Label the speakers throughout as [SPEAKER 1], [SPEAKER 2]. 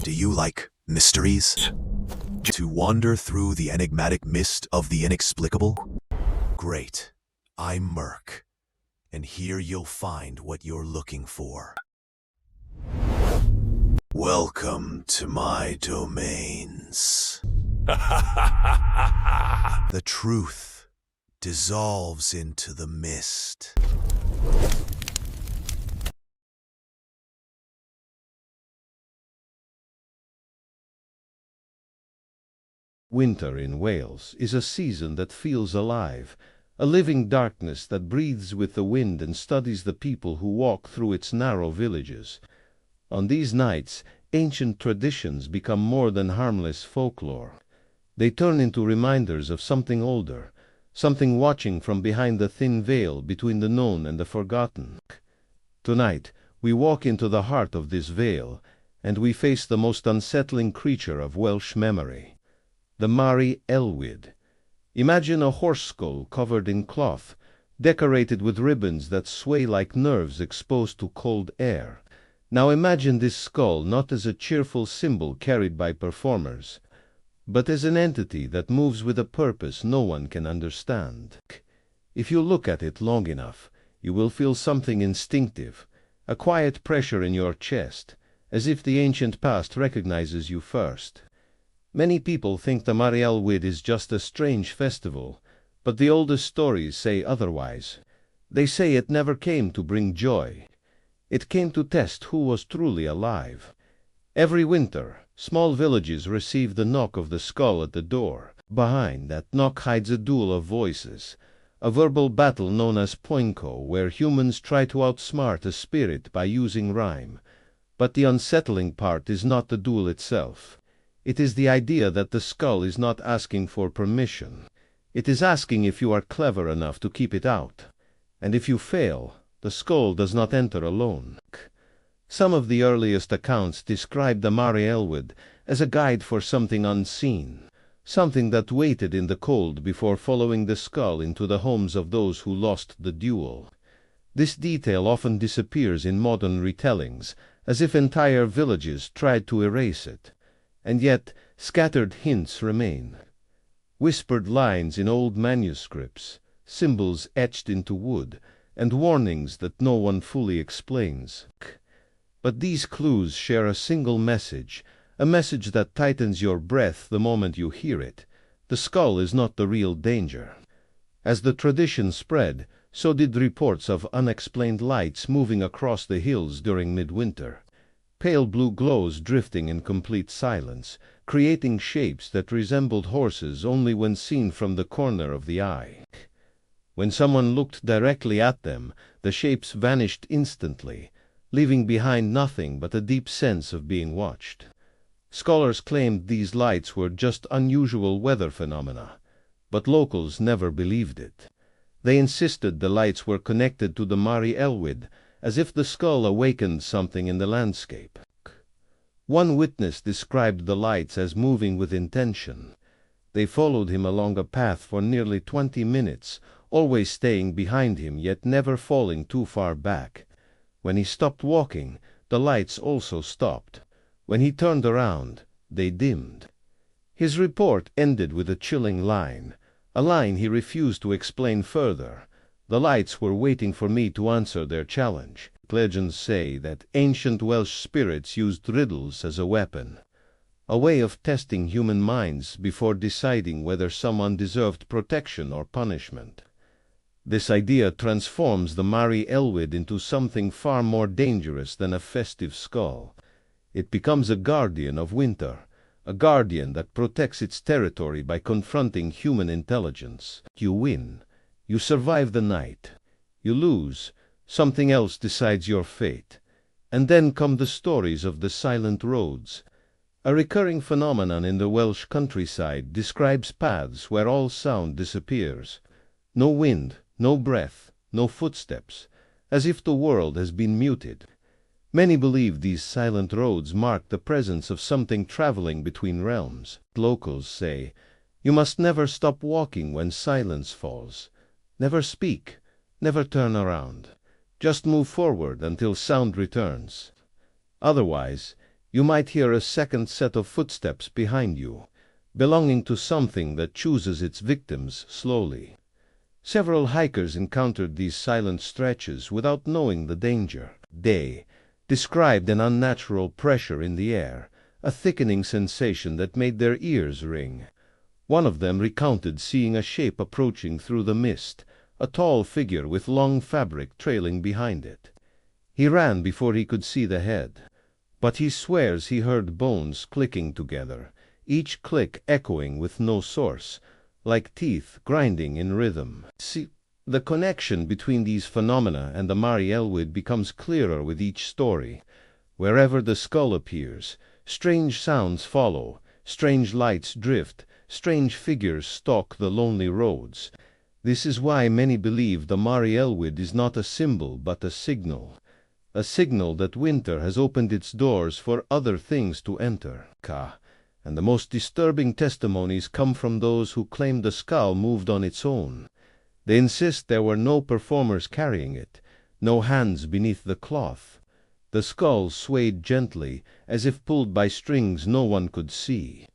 [SPEAKER 1] Do you like mysteries? To wander through the enigmatic mist of the inexplicable? Great. I'm Murk, and here you'll find what you're looking for. Welcome to my domains. The truth dissolves into the mist.
[SPEAKER 2] Winter in Wales is a season that feels alive, a living darkness that breathes with the wind and studies the people who walk through its narrow villages. On these nights, ancient traditions become more than harmless folklore. They turn into reminders of something older, something watching from behind the thin veil between the known and the forgotten. Tonight, we walk into the heart of this veil, and we face the most unsettling creature of Welsh memory. The Mari Lwyd. Imagine a horse skull covered in cloth, decorated with ribbons that sway like nerves exposed to cold air. Now imagine this skull not as a cheerful symbol carried by performers, but as an entity that moves with a purpose no one can understand. If you look at it long enough, you will feel something instinctive, a quiet pressure in your chest, as if the ancient past recognizes you first. Many people think the Mari Lwyd is just a strange festival, but the oldest stories say otherwise. They say it never came to bring joy. It came to test who was truly alive. Every winter, small villages receive the knock of the skull at the door. Behind that knock hides a duel of voices, a verbal battle known as poinco, where humans try to outsmart a spirit by using rhyme. But the unsettling part is not the duel itself. It is the idea that the skull is not asking for permission. It is asking if you are clever enough to keep it out. And if you fail, the skull does not enter alone. Some of the earliest accounts describe the Mari Lwyd as a guide for something unseen, something that waited in the cold before following the skull into the homes of those who lost the duel. This detail often disappears in modern retellings, as if entire villages tried to erase it. And yet, scattered hints remain. Whispered lines in old manuscripts, symbols etched into wood, and warnings that no one fully explains. But these clues share a single message, a message that tightens your breath the moment you hear it. The skull is not the real danger. As the tradition spread, so did reports of unexplained lights moving across the hills during midwinter. Pale blue glows drifting in complete silence, creating shapes that resembled horses only when seen from the corner of the eye. When someone looked directly at them, the shapes vanished instantly, leaving behind nothing but a deep sense of being watched. Scholars claimed these lights were just unusual weather phenomena, but locals never believed it. They insisted the lights were connected to the Mari Lwyd, as if the skull awakened something in the landscape. One witness described the lights as moving with intention. They followed him along a path for nearly 20 minutes, always staying behind him yet never falling too far back. When he stopped walking, the lights also stopped. When he turned around, they dimmed. His report ended with a chilling line, a line he refused to explain further. The lights were waiting for me to answer their challenge. Legends say that ancient Welsh spirits used riddles as a weapon, a way of testing human minds before deciding whether someone deserved protection or punishment. This idea transforms the Mari Lwyd into something far more dangerous than a festive skull. It becomes a guardian of winter, a guardian that protects its territory by confronting human intelligence. You win. You survive the night. You lose. Something else decides your fate. And then come the stories of the silent roads. A recurring phenomenon in the Welsh countryside describes paths where all sound disappears. No wind, no breath, no footsteps, as if the world has been muted. Many believe these silent roads mark the presence of something traveling between realms. Locals say, you must never stop walking when silence falls. Never speak, never turn around. Just move forward until sound returns. Otherwise, You might hear a second set of footsteps behind you, belonging to something that chooses its victims slowly. Several hikers encountered these silent stretches without knowing the danger. They described an unnatural pressure in the air, a thickening sensation that made their ears ring. One of them recounted seeing a shape approaching through the mist, a tall figure with long fabric trailing behind it. He ran before he could see the head, but he swears he heard bones clicking together, each click echoing with no source, like teeth grinding in rhythm. See, the connection between these phenomena and the Mari Lwyd becomes clearer with each story. Wherever the skull appears, strange sounds follow, strange lights drift, strange figures stalk the lonely roads. This is why many believe the Mari Lwyd is not a symbol but a signal that winter has opened its doors for other things to enter. And the most disturbing testimonies come from those who claim the skull moved on its own. They insist there were no performers carrying it, no hands beneath the cloth. The skull swayed gently, as if pulled by strings no one could see.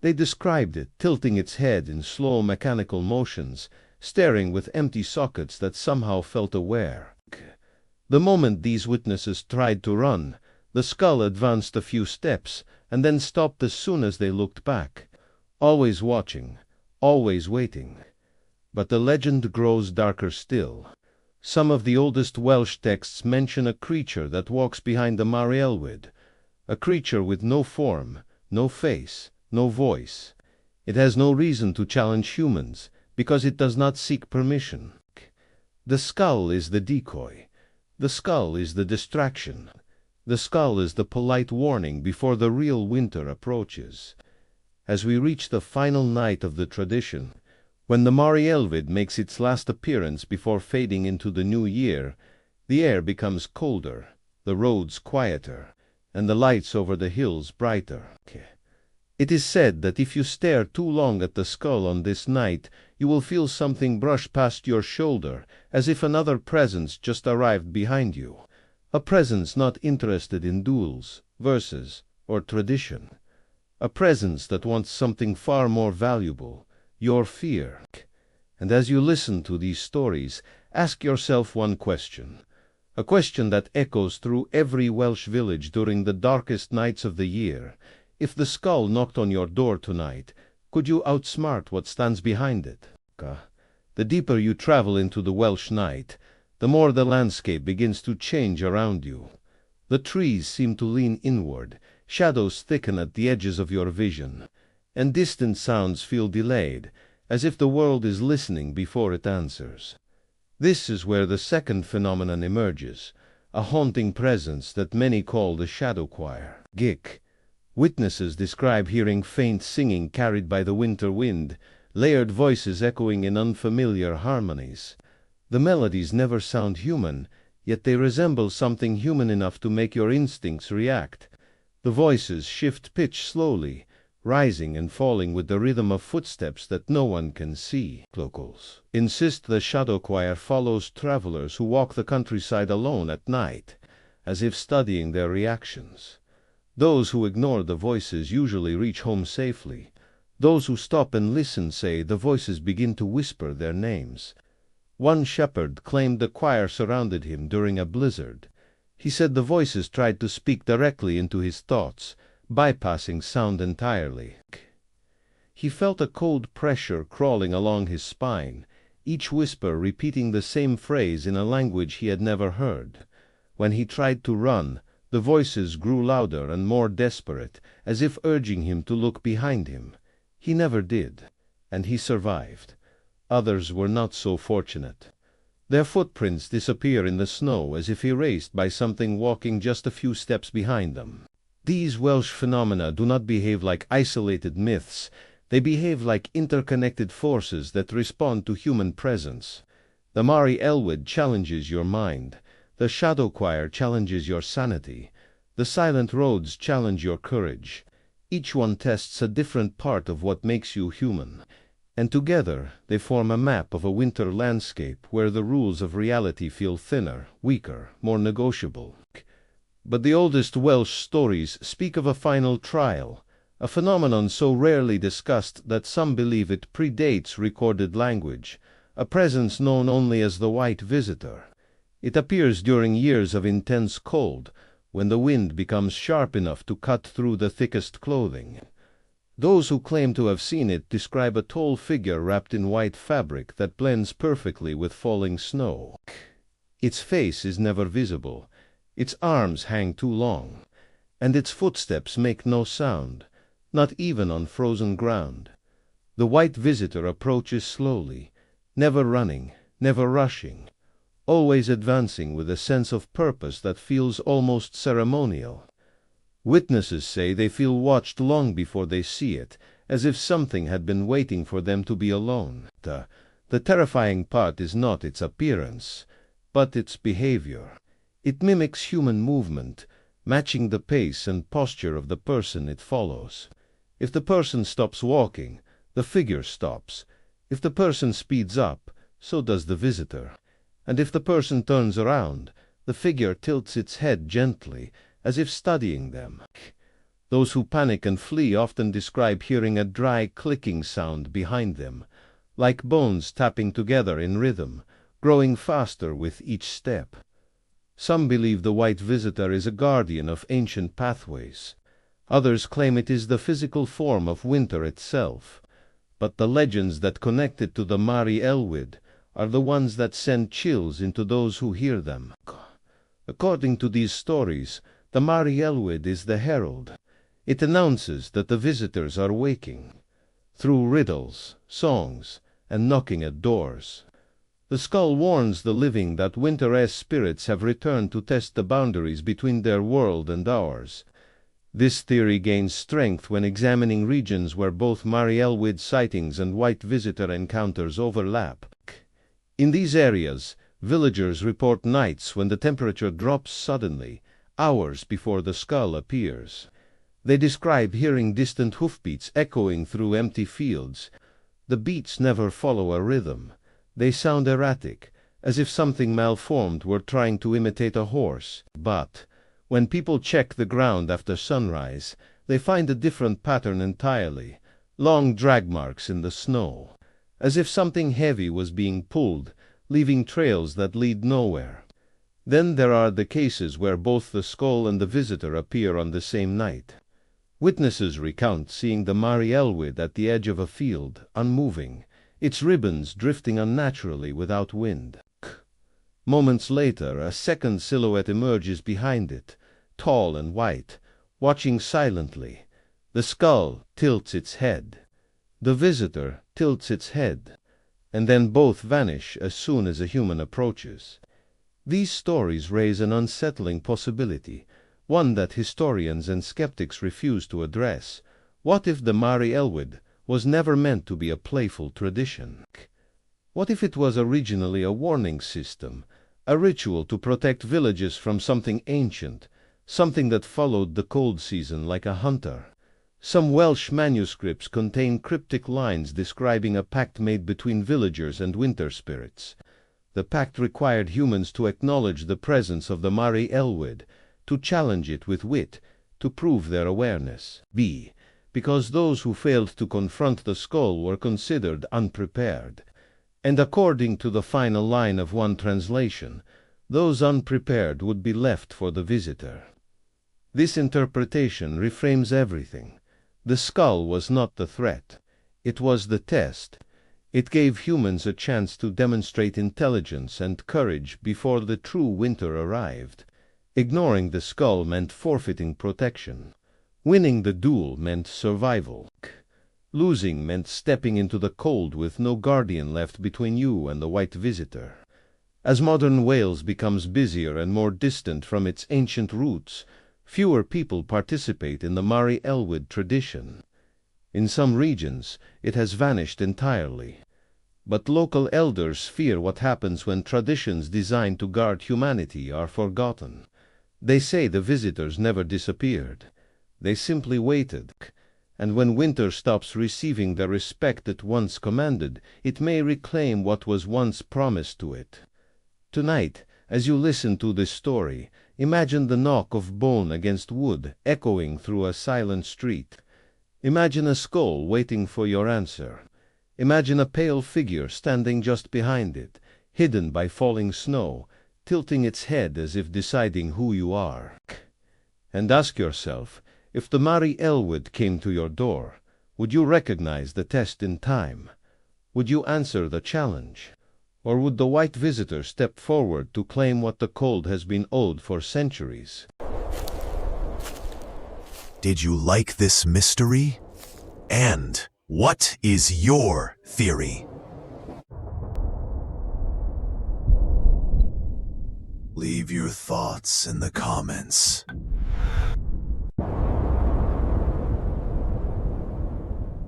[SPEAKER 2] They described it tilting its head in slow mechanical motions, staring with empty sockets that somehow felt aware. The moment these witnesses tried to run, the skull advanced a few steps, and then stopped as soon as they looked back, always watching, always waiting. But the legend grows darker still. Some of the oldest Welsh texts mention a creature that walks behind the Mari Lwyd, a creature with no form, no face, no voice. It has no reason to challenge humans, because it does not seek permission. The skull is the decoy. The skull is the distraction. The skull is the polite warning before the real winter approaches. As we reach the final night of the tradition, when the Mari Lwyd makes its last appearance before fading into the new year, the air becomes colder, the roads quieter, and the lights over the hills brighter. It is said that if you stare too long at the skull on this night, you will feel something brush past your shoulder, as if another presence just arrived behind you. A presence not interested in duels, verses, or tradition. A presence that wants something far more valuable, your fear. And as you listen to these stories, ask yourself one question. A question that echoes through every Welsh village during the darkest nights of the year. If the skull knocked on your door tonight, could you outsmart what stands behind it? The deeper you travel into the Welsh night, the more the landscape begins to change around you. The trees seem to lean inward, shadows thicken at the edges of your vision, and distant sounds feel delayed, as if the world is listening before it answers. This is where the second phenomenon emerges, a haunting presence that many call the shadow choir. Witnesses describe hearing faint singing carried by the winter wind, layered voices echoing in unfamiliar harmonies. The melodies never sound human, yet they resemble something human enough to make your instincts react. The voices shift pitch slowly, rising and falling with the rhythm of footsteps that no one can see. Locals insist the shadow choir follows travelers who walk the countryside alone at night, as if studying their reactions. Those who ignore the voices usually reach home safely. Those who stop and listen say the voices begin to whisper their names. One shepherd claimed the choir surrounded him during a blizzard. He said the voices tried to speak directly into his thoughts, bypassing sound entirely. He felt a cold pressure crawling along his spine, each whisper repeating the same phrase in a language he had never heard. When he tried to run, the voices grew louder and more desperate, as if urging him to look behind him. He never did, and he survived. Others were not so fortunate. Their footprints disappear in the snow as if erased by something walking just a few steps behind them. These Welsh phenomena do not behave like isolated myths. They behave like interconnected forces that respond to human presence. The Mari Lwyd challenges your mind. The shadow choir challenges your sanity. The silent roads challenge your courage. Each one tests a different part of what makes you human. And together they form a map of a winter landscape where the rules of reality feel thinner, weaker, more negotiable. But the oldest Welsh stories speak of a final trial, a phenomenon so rarely discussed that some believe it predates recorded language, a presence known only as the white visitor. It appears during years of intense cold, when the wind becomes sharp enough to cut through the thickest clothing. Those who claim to have seen it describe a tall figure wrapped in white fabric that blends perfectly with falling snow. Its face is never visible, its arms hang too long, and its footsteps make no sound, not even on frozen ground. The white visitor approaches slowly, never running, never rushing, always advancing with a sense of purpose that feels almost ceremonial. Witnesses say they feel watched long before they see it, as if something had been waiting for them to be alone. The terrifying part is not its appearance, but its behavior. It mimics human movement, matching the pace and posture of the person it follows. If the person stops walking, the figure stops. If the person speeds up, so does the visitor. And if the person turns around, the figure tilts its head gently, as if studying them. Those who panic and flee often describe hearing a dry clicking sound behind them, like bones tapping together in rhythm, growing faster with each step. Some believe the white visitor is a guardian of ancient pathways. Others claim it is the physical form of winter itself. But the legends that connect it to the Mari Lwyd are the ones that send chills into those who hear them. According to these stories, the Mari Lwyd is the herald. It announces that the visitors are waking, through riddles, songs, and knocking at doors. The skull warns the living that winter-esque spirits have returned to test the boundaries between their world and ours. This theory gains strength when examining regions where both Mari Lwyd sightings and white visitor encounters overlap. In these areas, villagers report nights when the temperature drops suddenly, hours before the skull appears. They describe hearing distant hoofbeats echoing through empty fields. The beats never follow a rhythm. They sound erratic, as if something malformed were trying to imitate a horse. But when people check the ground after sunrise, they find a different pattern entirely, long drag marks in the snow, as if something heavy was being pulled, leaving trails that lead nowhere. Then there are the cases where both the skull and the visitor appear on the same night. Witnesses recount seeing the Mari Lwyd at the edge of a field, unmoving, its ribbons drifting unnaturally without wind. Moments later, a second silhouette emerges behind it, tall and white, watching silently. The skull tilts its head. The visitor tilts its head, and then both vanish as soon as a human approaches. These stories raise an unsettling possibility, one that historians and skeptics refuse to address. What if the Mari Lwyd was never meant to be a playful tradition? What if it was originally a warning system, a ritual to protect villages from something ancient, something that followed the cold season like a hunter? Some Welsh manuscripts contain cryptic lines describing a pact made between villagers and winter spirits. The pact required humans to acknowledge the presence of the Mari Lwyd, to challenge it with wit, to prove their awareness. Because those who failed to confront the skull were considered unprepared. And according to the final line of one translation, those unprepared would be left for the visitor. This interpretation reframes everything. The skull was not the threat. It was the test. It gave humans a chance to demonstrate intelligence and courage before the true winter arrived. Ignoring the skull meant forfeiting protection. Winning the duel meant survival. Losing meant stepping into the cold with no guardian left between you and the white visitor. As modern Wales becomes busier and more distant from its ancient roots, fewer people participate in the Mari Lwyd tradition. In some regions, it has vanished entirely. But local elders fear what happens when traditions designed to guard humanity are forgotten. They say the visitors never disappeared. They simply waited. And when winter stops receiving the respect it once commanded, it may reclaim what was once promised to it. Tonight, as you listen to this story, Imagine the knock of bone against wood echoing through a silent street. Imagine a skull waiting for your answer. Imagine a pale figure standing just behind it, hidden by falling snow, tilting its head as if deciding who you are. And ask yourself, if the Mari Lwyd came to your door, would you recognize the test in time? Would you answer the challenge? Or would the white visitor step forward to claim what the cold has been owed for centuries?
[SPEAKER 1] Did you like this mystery? And what is your theory? Leave your thoughts in the comments.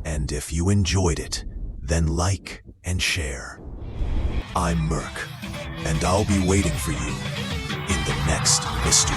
[SPEAKER 1] And if you enjoyed it, then like and share. I'm Murk, and I'll be waiting for you in the next mystery.